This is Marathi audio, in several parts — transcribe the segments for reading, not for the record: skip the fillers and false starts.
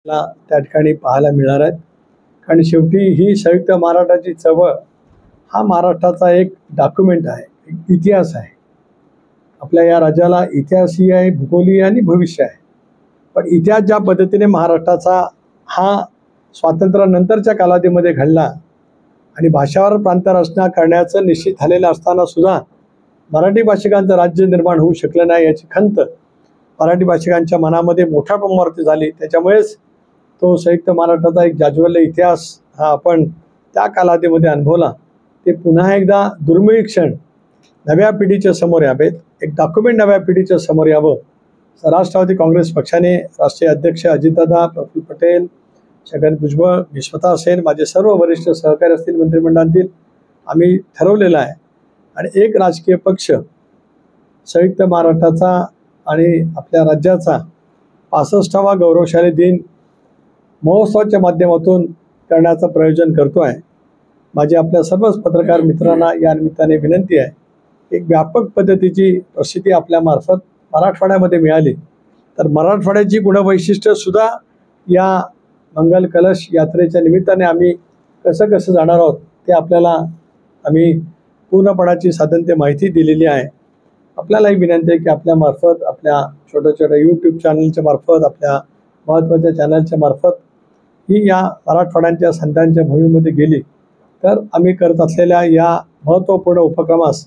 ला त्या ठिकाणी पाहायला मिळणार आहेत. कारण शेवटी ही संयुक्त महाराष्ट्राची चळवळ हा महाराष्ट्राचा एक डॉक्युमेंट आहे, एक इतिहास आहे. आपल्या या राज्याला इतिहासही आहे, भूगोलही आणि भविष्य आहे. पण इतिहास ज्या पद्धतीने महाराष्ट्राचा हा स्वातंत्र्यानंतरच्या कालावधीमध्ये घडला आणि भाषावर प्रांतरचना करण्याचं निश्चित झालेलं असताना सुद्धा मराठी भाषिकांचं राज्य निर्माण होऊ शकलं नाही याची खंत मराठी भाषिकांच्या मनामध्ये मोठ्या प्रमाणावरती झाली. त्याच्यामुळेच तो संयुक्त महाराष्ट्राचा एक जाज्वल्य इतिहास हा आपण त्या कालावधीमध्ये अनुभवला. ते पुन्हा एकदा दुर्मिळ क्षण नव्या पिढीच्या समोर यावेत, एक डॉक्युमेंट नव्या पिढीच्या समोर यावं. राष्ट्रवादी काँग्रेस पक्षाने राष्ट्रीय अध्यक्ष अजितदादा, प्रफुल्ल पटेल, छगन भुजबळ, मी स्वतः असेल, माझे सर्व वरिष्ठ सहकारी असतील मंत्रिमंडळातील, आम्ही ठरवलेलं आहे. आणि एक राजकीय पक्ष संयुक्त महाराष्ट्राचा आणि आपल्या राज्याचा 65वा गौरवशाली दिन महोत्सवाच्या माध्यमातून करण्याचं प्रयोजन करतो आहे. माझी आपल्या सर्वच पत्रकार मित्रांना या निमित्ताने विनंती आहे, एक व्यापक पद्धतीची प्रसिद्धी आपल्यामार्फत मराठवाड्यामध्ये मिळाली तर मराठवाड्याची गुणवैशिष्ट्यसुद्धा या मंगल कलश यात्रेच्या निमित्ताने आम्ही कसं कसं जाणार आहोत ते आपल्याला आम्ही पूर्णपणाची साधनते माहिती दिलेली आहे. आपल्यालाही विनंती आहे की आपल्यामार्फत, आपल्या छोट्या छोट्या यूट्यूब चॅनलच्या मार्फत, आपल्या महत्त्वाच्या चॅनलच्या मार्फत ही या मराठवाड्यांच्या संतांच्या भूमीमध्ये गेली तर आम्ही करत असलेल्या या महत्त्वपूर्ण उपक्रमास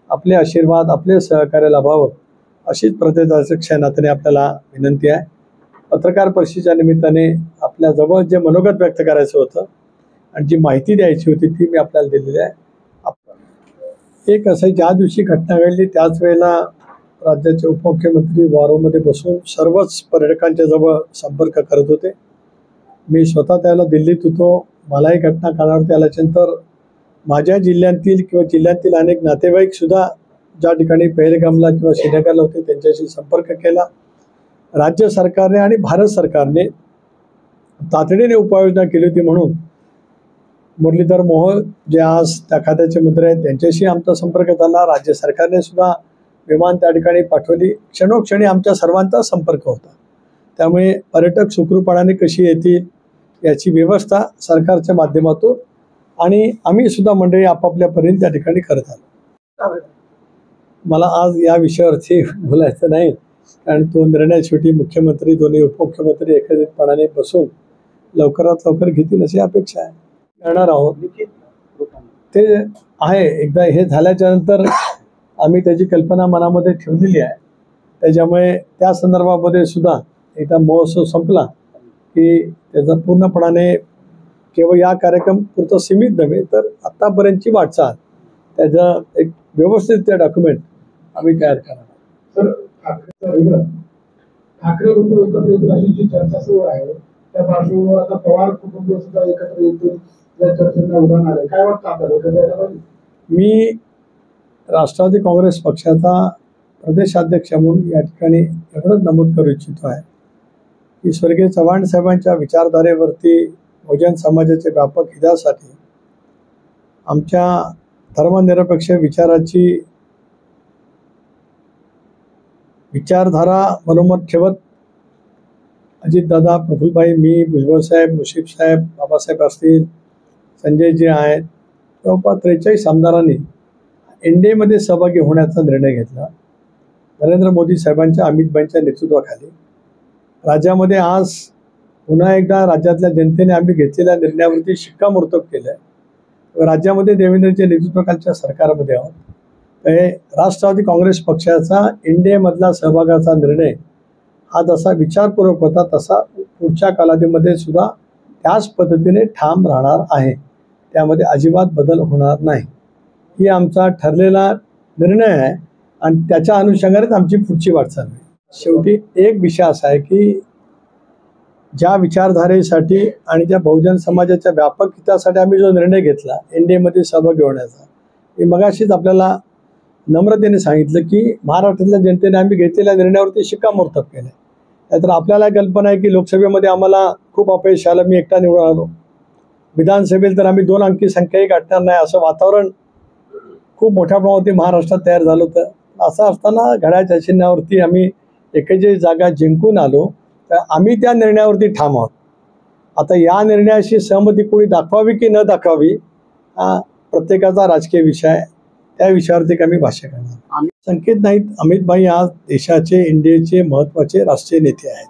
आपले आशीर्वाद, आपले सहकार्य लाभावं अशीच प्रत्येकाच्या नात्याने आपल्याला विनंती आहे. पत्रकार परिषदेच्या निमित्ताने आपल्याजवळ जे मनोगत व्यक्त करायचं होतं आणि जी माहिती द्यायची होती ती मी आपल्याला दिलेली आहे. एक असं ज्या दिवशी घटना घडली त्याच वेळेला राज्याचे उपमुख्यमंत्री वारूमध्ये बसून सर्वच पर्यटकांच्या जवळ संपर्क करत होते. मी स्वतः त्याला दिल्लीत होतो. मलाही घटना कानावरती आल्याच्यानंतर माझ्या जिल्ह्यातील किंवा जिल्ह्यातील अनेक नातेवाईकसुद्धा ज्या ठिकाणी पहलगामला किंवा श्रीनगरला होते त्यांच्याशी संपर्क केला. राज्य सरकारने आणि भारत सरकारने तातडीने उपाययोजना केली होती. म्हणून मुरलीधर मोहोळ जे आज त्या खात्याचे मंत्री आहेत त्यांच्याशी आमचा संपर्क झाला. राज्य सरकारने सुद्धा विमान त्या ठिकाणी पाठवली. क्षणोक्षणी आमच्या सर्वांचा संपर्क होता. त्यामुळे पर्यटक सुखरूपपणाने कशी येतील याची व्यवस्था सरकारच्या माध्यमातून आणि आम्ही सुद्धा मंडळी आपापल्यापर्यंत त्या ठिकाणी करत आलो. मला आज या विषयावरती बोलायचं नाही कारण तो निर्णय शेवटी मुख्यमंत्री, दोन्ही उपमुख्यमंत्री एकत्रितपणाने बसून लवकरात लवकर घेतील अशी अपेक्षा आहे. करणार आहोत ते आहे. एकदा हे झाल्याच्या नंतर आम्ही त्याची कल्पना मनामध्ये ठेवलेली आहे. त्याच्यामुळे त्या संदर्भामध्ये सुद्धा एकदा महोत्सव संपला की त्याचा पूर्णपणाने केवळ या कार्यक्रम पुरतं सीमित नव्हे तर आत्तापर्यंतची वाटचाल त्याचं एक व्यवस्थित डॉक्युमेंट आम्ही तयार करणार. सर, ठाकरे कुटुंब एकत्र येतील अशी जी चर्चा सुरू आहे त्या पार्श्वभूमीवर आता पवार कुटुंब सुद्धा एकत्र येतील या चर्चेला उदाहरण आले. काय वाटतं आपल्याला? मी राष्ट्रवादी काँग्रेस पक्षाचा प्रदेशाध्यक्ष म्हणून या ठिकाणी एवढंच नमूद करू इच्छितो आहे की स्वर्गीय चव्हाण साहेबांच्या विचारधारेवरती बहुजन समाजाच्या व्यापक हितासाठी आमच्या धर्मनिरपेक्ष विचाराची विचारधारा मनोमत ठेवत अजितदादा, प्रफुल्लभाई, मी, भुजबळ साहेब, मुश्रीफ साहेब, बाबासाहेब असतील, संजयजी आहेत, जवळपास 43 आमदारांनी NDAमध्ये सहभागी होण्याचा निर्णय घेतला. नरेंद्र मोदी साहेबांच्या, अमितभाईंच्या नेतृत्वाखाली राज्यामध्ये आज पुन्हा एकदा राज्यातल्या जनतेने आम्ही घेतलेल्या निर्णयावरती शिक्कामोर्तब केलं आहे. राज्यामध्ये देवेंद्रच्या नेतृत्वाखालच्या सरकारमध्ये आहोत. ते राष्ट्रवादी काँग्रेस पक्षाचा NDAमधला सहभागाचा निर्णय हा जसा विचारपूर्वक होता तसा पुढच्या कालावधीमध्ये सुद्धा त्याच पद्धतीने ठाम राहणार आहे. त्यामध्ये अजिबात बदल होणार नाही. ही आमचा ठरलेला निर्णय आहे आणि त्याच्या अनुषंगानेच आमची पुढची वाटचाल आहे. शेवटी एक विषय असा आहे की ज्या विचारधारेसाठी आणि ज्या बहुजन समाजाच्या व्यापक हितासाठी आम्ही जो निर्णय घेतला NDAमध्ये सहभागी होण्याचा, मी मगाशीच आपल्याला नम्रतेने सांगितलं की महाराष्ट्रातल्या जनतेने आम्ही घेतलेल्या निर्णयावरती शिक्कामोर्तब केलं. नाहीतर आपल्याला कल्पना आहे की लोकसभेमध्ये आम्हाला खूप अपयश आलं, मी एकटा निवडून आलो. विधानसभेत तर आम्ही 2 अंकी संख्याही गाठणार नाही असं वातावरण खूप मोठ्या प्रमाणावरती महाराष्ट्रात तयार झालं होतं. असं असताना घड्याळ्याच्या चिन्हावरती आम्ही 41 जागा जिंकून आलो तर आम्ही त्या निर्णयावरती ठाम आहोत. आता या निर्णयाशी सहमती कोणी दाखवावी की न दाखवावी हा प्रत्येकाचा राजकीय विषय आहे. त्या विषयावरती आम्ही भाष्य करणार. संकेत नाहीत. अमित भाई आज देशाचे इंडियाचे महत्त्वाचे राष्ट्रीय नेते आहेत.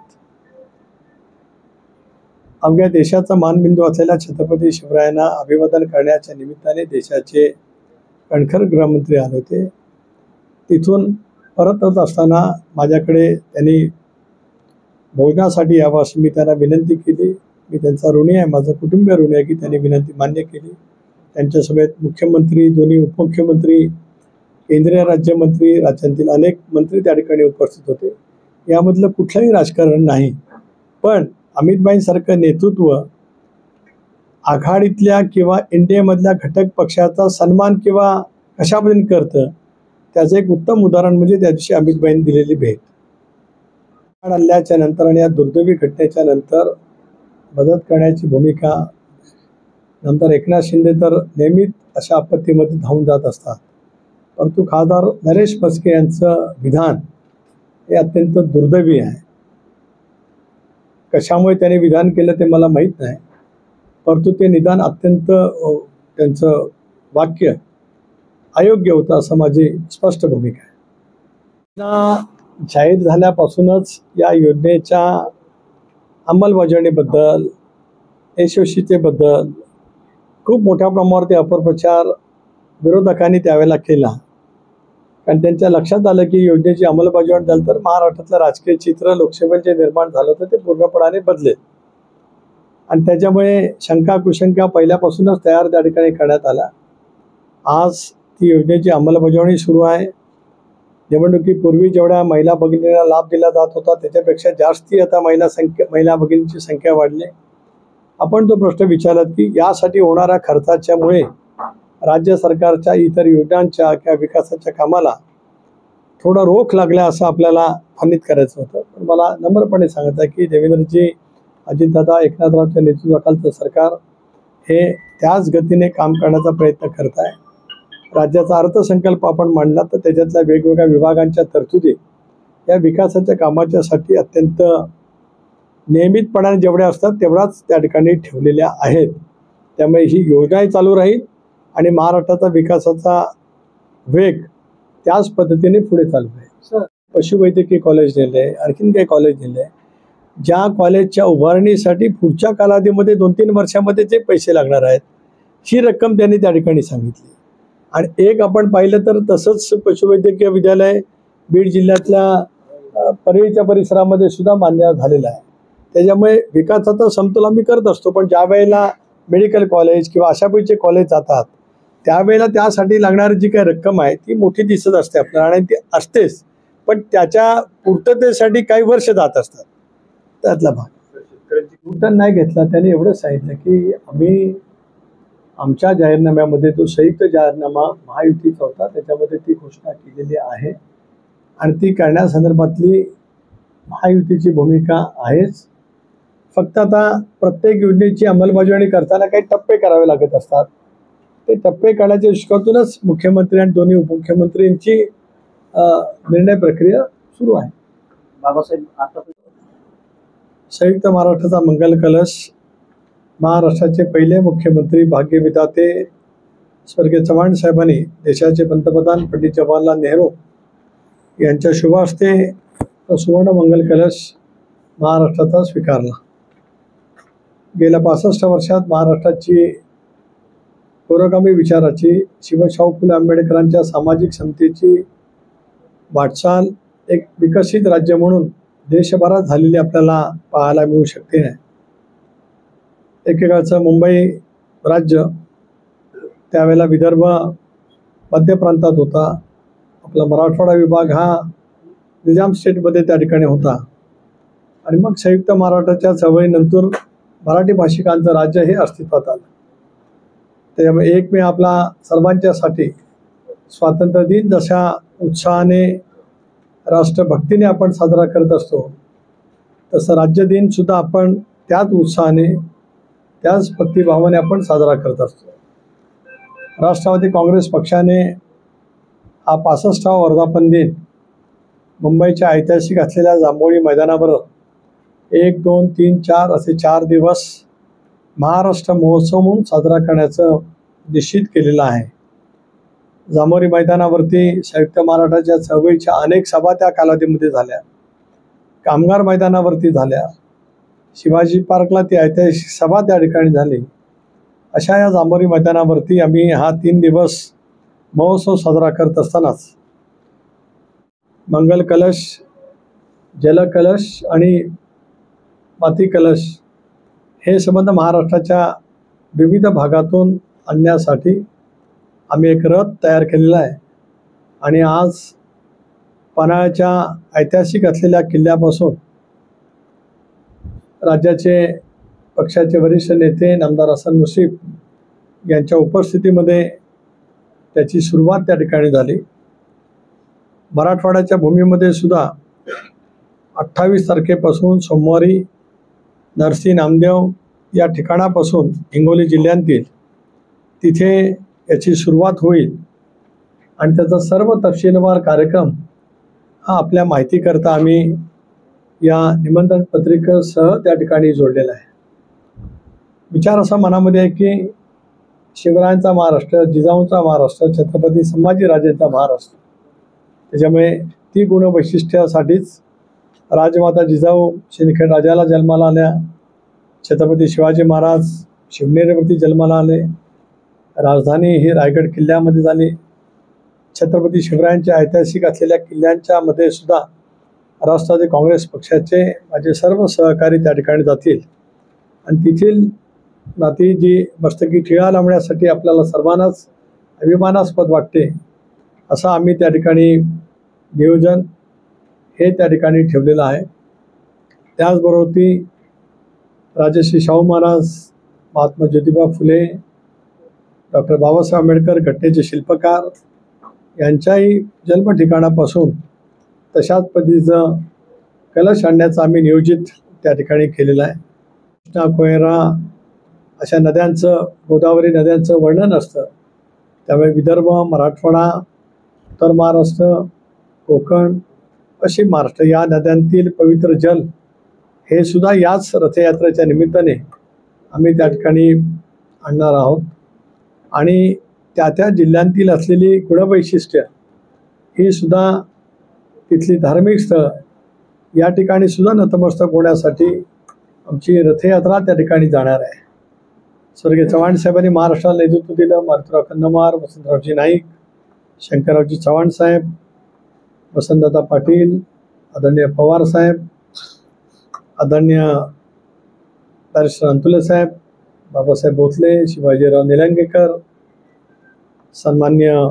अवघ्या देशाचा मानबिंदू असलेल्या छत्रपती शिवरायांना अभिवादन करण्याच्या निमित्ताने देशाचे कणखर गृहमंत्री आले होते. तिथून परतत असताना माझ्याकडे त्यांनी भोजनासाठी यावं अशी मी त्यांना विनंती केली. मी त्यांचा ऋणी आहे, माझं कुटुंबीय ऋणी आहे की त्यांनी विनंती मान्य केली. त्यांच्यासोबत मुख्यमंत्री, दोन्ही उपमुख्यमंत्री, केंद्रीय राज्यमंत्री, राज्यातील अनेक मंत्री त्या ठिकाणी उपस्थित होते. यामधलं कुठलंही राजकारण नाही. पण अमितभाईंसारखं नेतृत्व आघाडीतल्या किंवा इंडियामधल्या घटक पक्षाचा सन्मान किंवा कशा पद्धतीने करतं त्याचं एक उत्तम उदाहरण म्हणजे त्या दिवशी अमितभाईंनी दिलेली भेट. हल्ल्याच्या नंतर आणि या दुर्दैवी घटनेच्या नंतर मदत करण्याची भूमिका, नंतर एकनाथ शिंदे तर नेहमीच अशा आपत्तीमध्ये धावून जात असतात. परंतु खासदार नरेश म्हस्के यांचं विधान हे अत्यंत दुर्दैवी आहे. कशामुळे त्याने विधान केलं ते मला माहीत नाही, परंतु ते निदान अत्यंत त्यांचं वाक्य अयोग्य होतं असं माझी स्पष्ट भूमिका आहे. जाहीर झाल्यापासूनच या योजनेच्या अंमलबजावणीबद्दल, यशस्वीतेबद्दल खूप मोठ्या प्रमाणावरती अपप्रचार विरोधकांनी त्यावेळेला केला. कारण त्यांच्या लक्षात आलं की योजनेची अंमलबजावणी झाली तर महाराष्ट्रातलं राजकीय चित्र लोकसभेत जे निर्माण झालं होतं ते पूर्णपणाने बदलेल. आणि त्याच्यामुळे शंका कुशंका पहिल्यापासूनच तयार त्या ठिकाणी करण्यात आला. आज ती योजनेची अंमलबजावणी सुरू आहे. निवडणुकीपूर्वी जेवढ्या महिला भगिनींना लाभ दिला जात होता त्याच्यापेक्षा जास्ती आता महिला भगिनींची संख्या वाढली. आपण तो प्रश्न विचारलात की यासाठी होणाऱ्या खर्चाच्यामुळे राज्य सरकारच्या इतर योजनांच्या किंवा विकासाच्या कामाला थोडा रोख लागला असं आपल्याला मान्य करायचं होतं. पण मला नम्रपणे सांगत आहे की देवेंद्रजी, अजितदादा, एकनाथरावच्या नेतृत्वाखालचं सरकार हे त्याच गतीने काम करण्याचा प्रयत्न करत आहे. राज्याचा अर्थसंकल्प आपण मांडला तर त्याच्यातल्या वेगवेगळ्या विभागांच्या तरतुदी या विकासाच्या कामाच्यासाठी अत्यंत नियमितपणाने जेवढ्या असतात तेवढाच त्या ठिकाणी ठेवलेल्या आहेत. त्यामुळे ही योजनाही चालू राहील आणि महाराष्ट्राचा विकासाचा वेग त्याच पद्धतीने पुढे चालू आहे. पशुवैद्यकीय कॉलेज नेलं आहे, आणखीन काही कॉलेज नेलं आहे. ज्या कॉलेजच्या उभारणीसाठी पुढच्या कालावधीमध्ये 2-3 वर्षामध्ये जे पैसे लागणार आहेत ही रक्कम त्यांनी त्या ठिकाणी सांगितली. आणि एक आपण पाहिलं तर तसंच पशुवैद्यकीय विद्यालय बीड जिल्ह्यातल्या परळीच्या परिसरामध्ये सुद्धा मान्य झालेलं आहे. त्याच्यामुळे विकासाचा समतोल आम्ही करत असतो. पण ज्या वेळेला मेडिकल कॉलेज किंवा अशा पैकी कॉलेज जातात त्यावेळेला त्यासाठी लागणारी जी काही रक्कम आहे ती मोठी दिसत असते आपल्याला आणि ती असतेच. पण त्याच्या पूर्ततेसाठी काही वर्ष जात असतात. त्यातला भाग शेतकऱ्यांची नाही घेतला. त्यांनी एवढंच सांगितलं की आम्ही आमच्या जाहीरनाम्यामध्ये तो संयुक्त जाहीरनामा महायुतीचा होता, त्याच्यामध्ये ती घोषणा केलेली आहे आणि ती करण्यासंदर्भातली महायुतीची भूमिका आहेच. फक्त आता प्रत्येक योजनेची अंमलबजावणी करताना काही टप्पे करावे लागत असतात. ते टप्पे करण्याच्या दृष्टिकोनातूनच मुख्यमंत्री आणि दोन्ही उपमुख्यमंत्र्यांची निर्णय प्रक्रिया सुरू आहे. बाबासाहेब आता संयुक्त महाराष्ट्राचा मंगल कलश महाराष्ट्राचे पहिले मुख्यमंत्री भाग्यविधाते स्वर्गीय चव्हाण साहेबांनी देशाचे पंतप्रधान पंडित जवाहरलाल नेहरू यांच्या शुभ हस्ते सुवर्ण मंगल कलश महाराष्ट्राचा स्वीकारला. गेल्या 65 वर्षात महाराष्ट्राची पुरोगामी विचाराची, शिवशाहू फुले आंबेडकरांच्या सामाजिक समतेची वाटचाल एक विकसित राज्य म्हणून देशभरात झालेली आपल्याला पाहायला मिळू शकते. एकेकाळचं मुंबई राज्य त्यावेळेला विदर्भ मध्य प्रांतात होता. आपला मराठवाडा विभाग हा निजाम स्टेटमध्ये त्या ठिकाणी होता. आणि मग संयुक्त महाराष्ट्राच्या चळवळीनंतर मराठी भाषिकांचं राज्य हे अस्तित्वात आलं. त्यामुळे 1 मे आपला सर्वांच्यासाठी स्वातंत्र्य दिन जशा उत्साहाने राष्ट्रभक्तीने आपण साजरा करत असतो तसं राज्य दिन सुद्धा आपण त्याच उत्साहाने त्याच भक्तिभावाने आपण साजरा करत असतो. राष्ट्रवादी काँग्रेस पक्षाने हा 65वा वर्धापन दिन मुंबईच्या ऐतिहासिक असलेल्या जांभोळी मैदानावर 1, 2, 3, 4 असे 4 दिवस महाराष्ट्र महोत्सव म्हणून साजरा करण्याचं निश्चित केलेलं आहे. जांभोरी मैदानावरती संयुक्त महाराष्ट्राच्या चळवळीच्या अनेक सभा त्या कालावधीमध्ये झाल्या. कामगार मैदानावरती झाल्या. शिवाजी पार्कला ती ऐतिहासिक सभा त्या ठिकाणी झाली. अशा या जांभोरी मैदानावरती आम्ही हा 3 दिवस महोत्सव साजरा करत असतानाच मंगल कलश, जलकलश आणि माती कलश हे संबंध महाराष्ट्राच्या विविध भागातून आणण्यासाठी आम्ही एक रथ तयार केलेला आहे. आणि आज पन्हाळ्याच्या ऐतिहासिक असलेल्या किल्ल्यापासून राज्याचे पक्षाचे वरिष्ठ नेते नामदार हसन मुश्रीफ यांच्या उपस्थितीमध्ये त्याची सुरुवात त्या ठिकाणी झाली. मराठवाड्याच्या भूमीमध्ये सुद्धा 28 तारखेपासून सोमवारी नरसी नामदेव या ठिकाणापासून हिंगोली जिल्ह्यातील तिथे याची सुरुवात होईल आणि त्याचा सर्व तपशीलवार कार्यक्रम हा आपल्या माहितीकरता आम्ही या निमंत्रण पत्रिकेसह त्या ठिकाणी जोडलेला आहे. विचार असा मनामध्ये आहे की शिवरायांचा महाराष्ट्र, जिजाऊंचा महाराष्ट्र, छत्रपती संभाजीराजेंचा महाराष्ट्र, त्याच्यामुळे ती गुणवैशिष्ट्यासाठीच राजमाता जिजाऊ सिंदखेड राजाला जन्माला आल्या, छत्रपती शिवाजी महाराज शिवनेरीवरती जन्माला आले, राजधानी ही रायगड किल्ल्यामध्ये झाली, छत्रपती शिवरायांच्या ऐतिहासिक असलेल्या किल्ल्यांच्या मध्ये सुद्धा राष्ट्रवादी काँग्रेस पक्षाचे माझे सर्व सहकारी त्या ठिकाणी जातील आणि तेथील नाती जी मस्तकी टिळा लावण्यासाठी आपल्याला सर्वांनाच अभिमानास्पद वाटते असं आम्ही त्या ठिकाणी नियोजन हे त्या ठिकाणी ठेवलेलं आहे. त्याचबरोबर ती राजश्री शाहू महाराज, महात्मा ज्योतिबा फुले, डॉक्टर बाबासाहेब आंबेडकर घटनेचे शिल्पकार यांच्याही जन्म ठिकाणापासून तशाच पद्धतीचं कलश आणण्याचं आम्ही नियोजित त्या ठिकाणी केलेलं आहे. कृष्णा, कोयरा अशा नद्यांचं, गोदावरी नद्यांचं वर्णन असतं. त्यामुळे विदर्भ, मराठवाडा, उत्तर महाराष्ट्र, कोकण, पश्चिम महाराष्ट्र या नद्यांतील पवित्र जल हे सुद्धा याच रथयात्रेच्या निमित्ताने आम्ही त्या ठिकाणी आणणार आहोत. आणि त्या त्या जिल्ह्यांतील असलेली गुणवैशिष्ट्य ही सुद्धा तिथली धार्मिक स्थळं या ठिकाणी सुद्धा नतमस्तक होण्यासाठी आमची रथयात्रा त्या ठिकाणी जाणार आहे. स्वर्गीय चव्हाण साहेबांनी महाराष्ट्राला नेतृत्व दिलं. मारुतीराव कंदमार, वसंतरावजी नाईक, शंकररावजी चव्हाण साहेब, वसंतदादा पाटील, आदरणीय पवार साहेब, आदरणीय बॅरिस्टर अंतुले साहेब, बाबासाहेब भोसले, शिवाजीराव निलंगेकर, सन्मान्य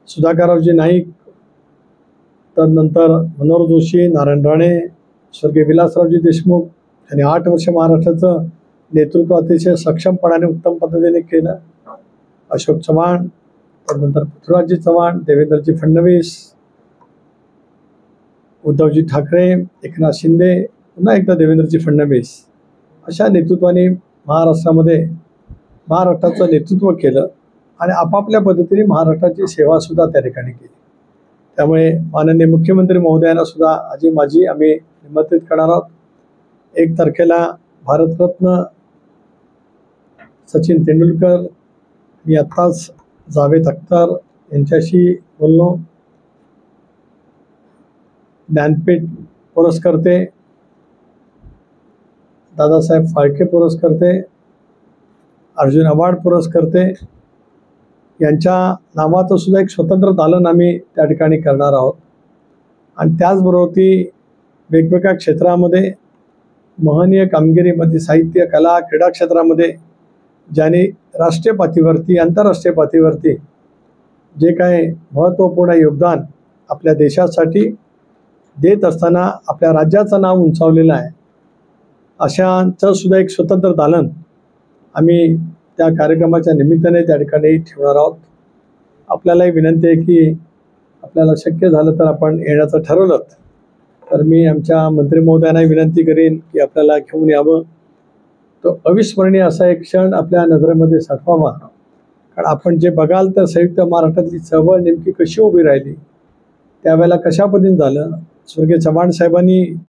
सुधाकररावजी नाईक, तदनंतर मनोहर जोशी, नारायण राणे, स्वर्गीय विलासरावजी देशमुख यांनी 8 वर्ष महाराष्ट्राचं नेतृत्व अतिशय सक्षमपणाने उत्तम पद्धतीने केलं. अशोक चव्हाण, तदनंतर पृथ्वीराजजी चव्हाण, देवेंद्रजी फडणवीस, उद्धवजी ठाकरे, एकनाथ शिंदे, पुन्हा एकदा देवेंद्रजी फडणवीस अशा नेतृत्वाने महाराष्ट्राचं नेतृत्व केलं आणि आपापल्या पद्धतीने महाराष्ट्राची सेवासुद्धा त्या ठिकाणी केली. त्यामुळे माननीय मुख्यमंत्री महोदयांना सुद्धा माझी आम्ही निमंत्रित करणार आहोत. 1 तारखेला भारतरत्न सचिन तेंडुलकर, मी आत्ताच जावेद अख्तर यांच्याशी बोललो, ज्ञानपीठ पुरस्कर्ते, दादासाहेब फाळके पुरस्कर्ते, अर्जुन अवॉर्ड पुरस्कर्ते यांच्या नावाचं सुद्धा एक स्वतंत्र दालन आम्ही त्या ठिकाणी करणार आहोत. आणि त्याचबरोबर ती वेगवेगळ्या क्षेत्रामध्ये महनीय कामगिरीमध्ये, साहित्य, कला, क्रीडा क्षेत्रामध्ये ज्यांनी राष्ट्रीय पातळीवरती, आंतरराष्ट्रीय पातळीवरती जे काय महत्त्वपूर्ण योगदान आपल्या देशासाठी देत असताना आपल्या राज्याचं नाव उंचावलेलं आहे, अशांचं सुद्धा एक स्वतंत्र दालन आम्ही त्या कार्यक्रमाच्या निमित्ताने त्या ठिकाणी ठेवणार आहोत. आपल्यालाही विनंती आहे की आपल्याला शक्य झालं तर आपण येण्याचं ठरवलं तर मी आमच्या मंत्री महोदयांनाही विनंती करीन की आपल्याला घेऊन यावं. तो अविस्मरणीय असा एक क्षण आपल्या नजरेमध्ये साठवावा. कारण आपण जे बघाल तर संयुक्त महाराष्ट्रातली चळवळ नेमकी कशी उभी राहिली, त्यावेळेला कशा पद्धतीने झालं, स्वर्गीय चव्हाण साहेबांनी